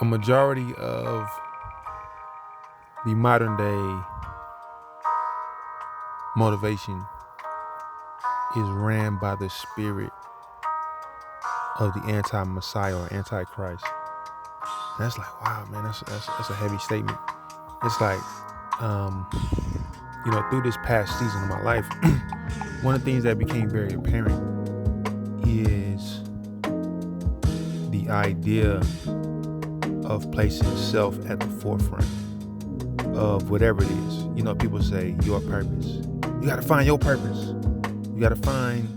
A majority of the modern day motivation is ran by the spirit of the anti-Messiah or anti-Christ. And that's like, wow, man, that's a heavy statement. It's like, um, through this past season of my life, one of the things that became very apparent is the idea of placing self at the forefront of whatever it is. People say your purpose. You got to find your purpose. You got to find,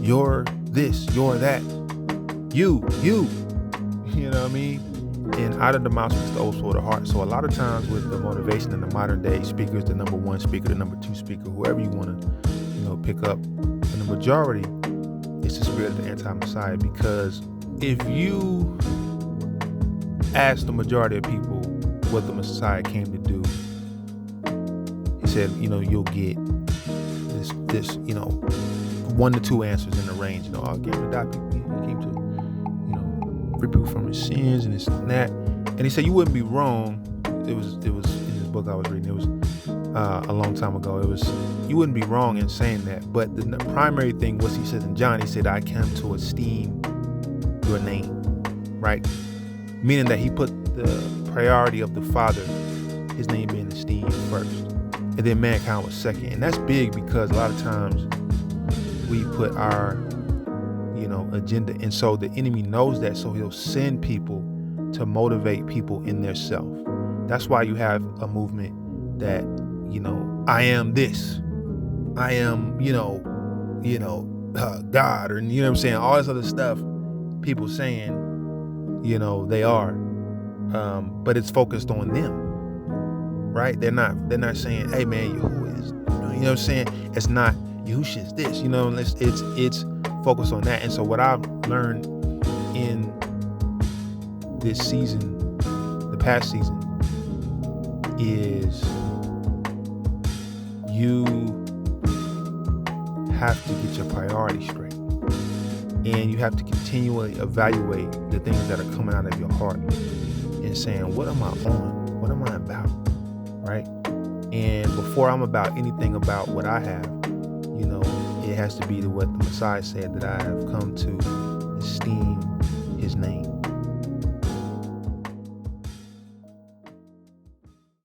your this, your that. You. You know what I mean? And out of the mouth speaks the old soul of the heart. So a lot of times with the motivation in the modern day speakers, the number one speaker, the number two speaker, whoever you want to, pick up, and the majority, it's the spirit of the anti-Messiah. Because if you ask the majority of people what the Messiah came to do, he said, you'll get this, 1 to 2 answers in the range. I came to die. He came to, free people from his sins and this and that. And he said you wouldn't be wrong. It was in this book I was reading. It was a long time ago. You wouldn't be wrong in saying that. But the primary thing was, he says in John, he said, I came to esteem your name, right? Meaning that he put the priority of the Father, his name being esteemed first, and then mankind was second. And that's big because a lot of times we put our agenda, and so the enemy knows that, so he'll send people to motivate people in their self. That's why you have a movement that I am this, I am God, or what I'm saying, all this other stuff people saying they are, but it's focused on them, right? They're not saying, hey man, Yahuwah is, what I'm saying, it's not Yahushua is this, it's focused on that. And so what I've learned in this season, the past season, is you have to get your priorities straight, and you have to continually evaluate the things that are coming out of your heart and saying, what am I on? What am I about? Right? And before I'm about anything about what I have, it has to be to what the Messiah said, that I have come to esteem his name.